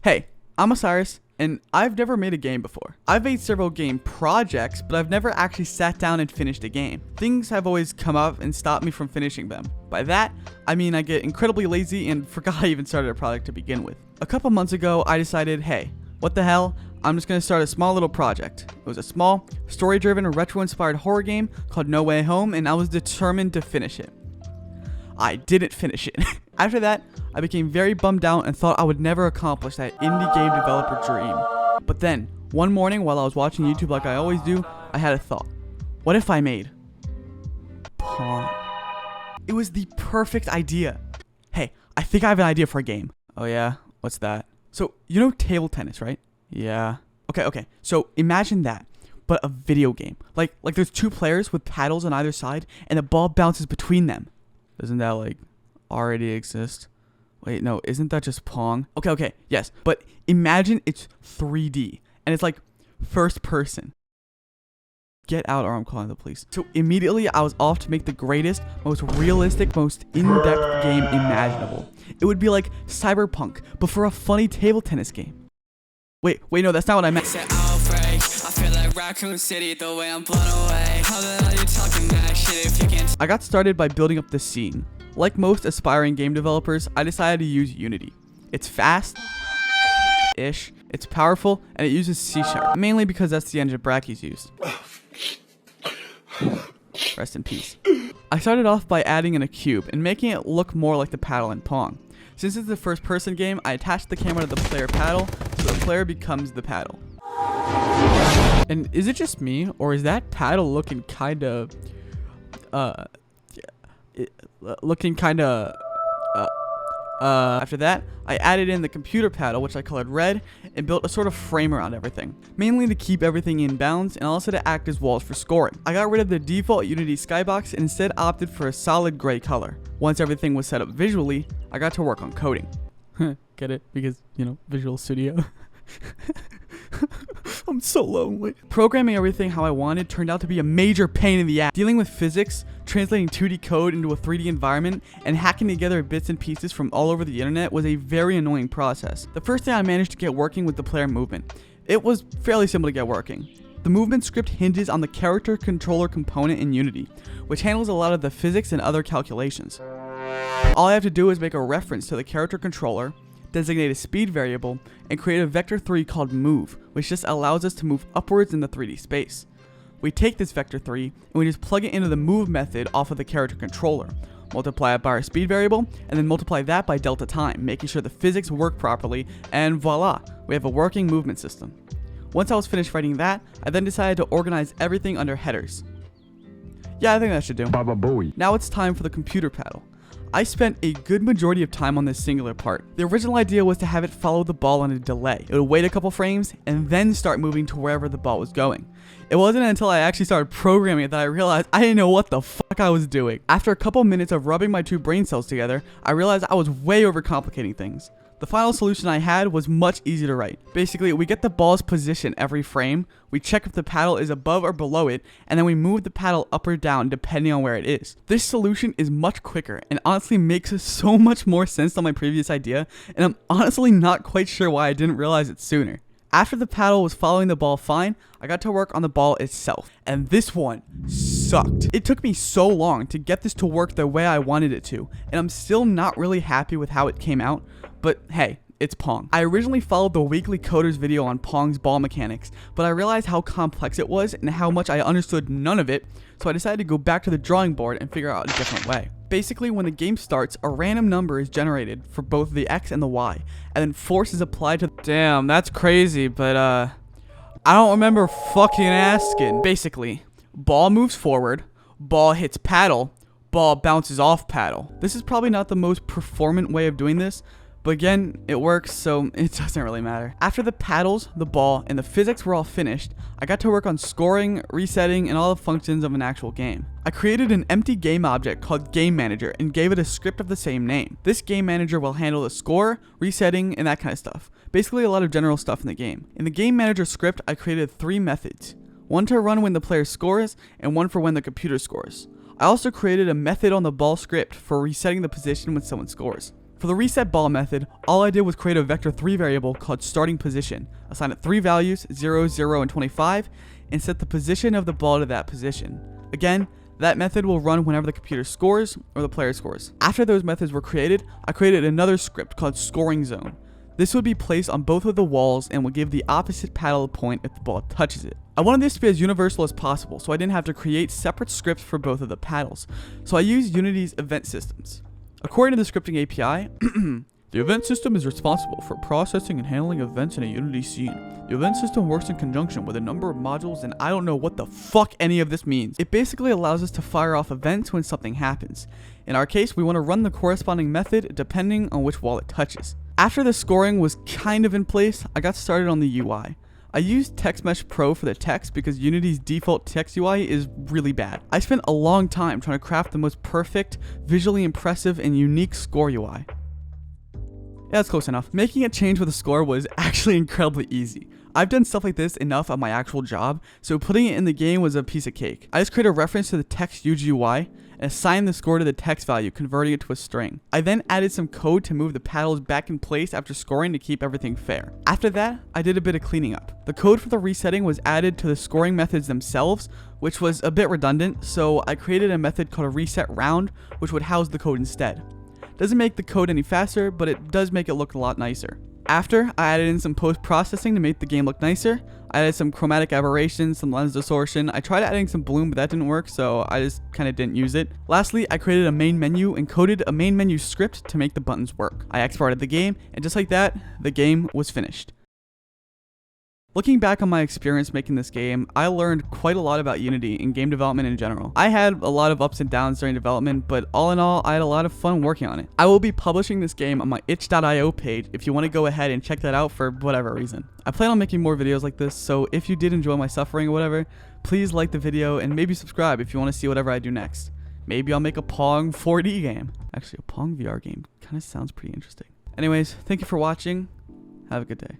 Hey, I'm ImOsiris, and I've never made a game before. I've made several game projects, but I've never actually sat down and finished a game. Things have always come up and stopped me from finishing them. By that, I mean I get incredibly lazy and forgot I even started a project to begin with. A couple months ago, I decided, hey, what the hell? I'm just going to start a small little project. It was a small, story-driven, retro-inspired horror game called No Way Home, and I was determined to finish it. I didn't finish it. After that, I became very bummed out and thought I would never accomplish that indie game developer dream. But then, one morning while I was watching YouTube like I always do, I had a thought. What if I made Pong? It was the perfect idea. Hey, I think I have an idea for a game. Oh yeah? What's that? So, you know table tennis, right? Yeah. Okay. So, imagine that, but a video game. Like there's two players with paddles on either side, and the ball bounces between them. Doesn't that, already exist? Wait, no, isn't that just Pong? Okay, yes. But imagine it's 3D, and it's first person. Get out or I'm calling the police. So immediately I was off to make the greatest, most realistic, most in-depth game imaginable. It would be like Cyberpunk, but for a funny table tennis game. Wait, no, that's not what I meant. I got started by building up the scene. Like most aspiring game developers, I decided to use Unity. It's fast-ish, it's powerful, and it uses C#, mainly because that's the engine Bracky's used. Rest in peace. I started off by adding in a cube and making it look more like the paddle in Pong. Since it's a first-person game, I attached the camera to the player paddle, so the player becomes the paddle. And is it just me, or is that paddle looking kinda, after that, I added in the computer paddle, which I colored red, and built a sort of frame around everything, mainly to keep everything in bounds and also to act as walls for scoring. I got rid of the default Unity skybox and instead opted for a solid gray color. Once everything was set up visually, I got to work on coding. Get it? Because, Visual Studio. I'm so lonely. Programming everything how I wanted turned out to be a major pain in the ass. Dealing with physics, translating 2D code into a 3D environment, and hacking together bits and pieces from all over the internet was a very annoying process. The first thing I managed to get working was the player movement. It was fairly simple to get working. The movement script hinges on the character controller component in Unity, which handles a lot of the physics and other calculations. All I have to do is make a reference to the character controller, designate a speed variable, and create a vector 3 called move, which just allows us to move upwards in the 3D space. We take this vector 3 and we just plug it into the move method off of the character controller, multiply it by our speed variable, and then multiply that by delta time, making sure the physics work properly, and voila, we have a working movement system. Once I was finished writing that, I then decided to organize everything under headers. Yeah, I think that should do. Baba Booey. Now it's time for the computer paddle. I spent a good majority of time on this singular part. The original idea was to have it follow the ball on a delay. It would wait a couple frames and then start moving to wherever the ball was going. It wasn't until I actually started programming it that I realized I didn't know what the fuck I was doing. After a couple minutes of rubbing my two brain cells together, I realized I was way overcomplicating things. The final solution I had was much easier to write. Basically, we get the ball's position every frame, we check if the paddle is above or below it, and then we move the paddle up or down depending on where it is. This solution is much quicker and honestly makes so much more sense than my previous idea, and I'm honestly not quite sure why I didn't realize it sooner. After the paddle was following the ball fine, I got to work on the ball itself, and this one sucked. It took me so long to get this to work the way I wanted it to, and I'm still not really happy with how it came out, but hey, it's Pong. I originally followed the Weekly Coders video on Pong's ball mechanics, but I realized how complex it was and how much I understood none of it, so I decided to go back to the drawing board and figure out a different way. Basically, when the game starts, a random number is generated for both the X and the Y, and then force is applied to... Damn, that's crazy, but I don't remember fucking asking. Basically, ball moves forward, ball hits paddle, ball bounces off paddle. This is probably not the most performant way of doing this, but again, it works, so it doesn't really matter. After the paddles, the ball, and the physics were all finished, I got to work on scoring, resetting, and all the functions of an actual game. I created an empty game object called Game Manager and gave it a script of the same name. This Game Manager will handle the score, resetting, and that kind of stuff. Basically a lot of general stuff in the game. In the Game Manager script, I created 3 methods. One to run when the player scores, and one for when the computer scores. I also created a method on the ball script for resetting the position when someone scores. For the reset ball method, all I did was create a vector3 variable called starting position, assign it 3 values, 0, 0, and 25, and set the position of the ball to that position. Again, that method will run whenever the computer scores or the player scores. After those methods were created, I created another script called scoring zone. This would be placed on both of the walls and would give the opposite paddle a point if the ball touches it. I wanted this to be as universal as possible, so I didn't have to create separate scripts for both of the paddles. So I used Unity's event systems. According to the scripting API, the event system is responsible for processing and handling events in a Unity scene. The event system works in conjunction with a number of modules, and I don't know what the fuck any of this means. It basically allows us to fire off events when something happens. In our case, we want to run the corresponding method depending on which wall it touches. After the scoring was kind of in place, I got started on the UI. I used TextMesh Pro for the text because Unity's default text UI is really bad. I spent a long time trying to craft the most perfect, visually impressive, and unique score UI. Yeah, that's close enough. Making a change with a score was actually incredibly easy. I've done stuff like this enough on my actual job, so putting it in the game was a piece of cake. I just created a reference to the text UGUI and assigned the score to the text value, converting it to a string. I then added some code to move the paddles back in place after scoring to keep everything fair. After that, I did a bit of cleaning up. The code for the resetting was added to the scoring methods themselves, which was a bit redundant, so I created a method called a reset round, which would house the code instead. Doesn't make the code any faster, but it does make it look a lot nicer. After, I added in some post-processing to make the game look nicer. I added some chromatic aberration, some lens distortion. I tried adding some bloom, but that didn't work, so I just kind of didn't use it. Lastly, I created a main menu and coded a main menu script to make the buttons work. I exported the game, and just like that, the game was finished. Looking back on my experience making this game, I learned quite a lot about Unity and game development in general. I had a lot of ups and downs during development, but all in all, I had a lot of fun working on it. I will be publishing this game on my itch.io page if you want to go ahead and check that out for whatever reason. I plan on making more videos like this, so if you did enjoy my suffering or whatever, please like the video and maybe subscribe if you want to see whatever I do next. Maybe I'll make a Pong 4D game. Actually, a Pong VR game kind of sounds pretty interesting. Anyways, thank you for watching. Have a good day.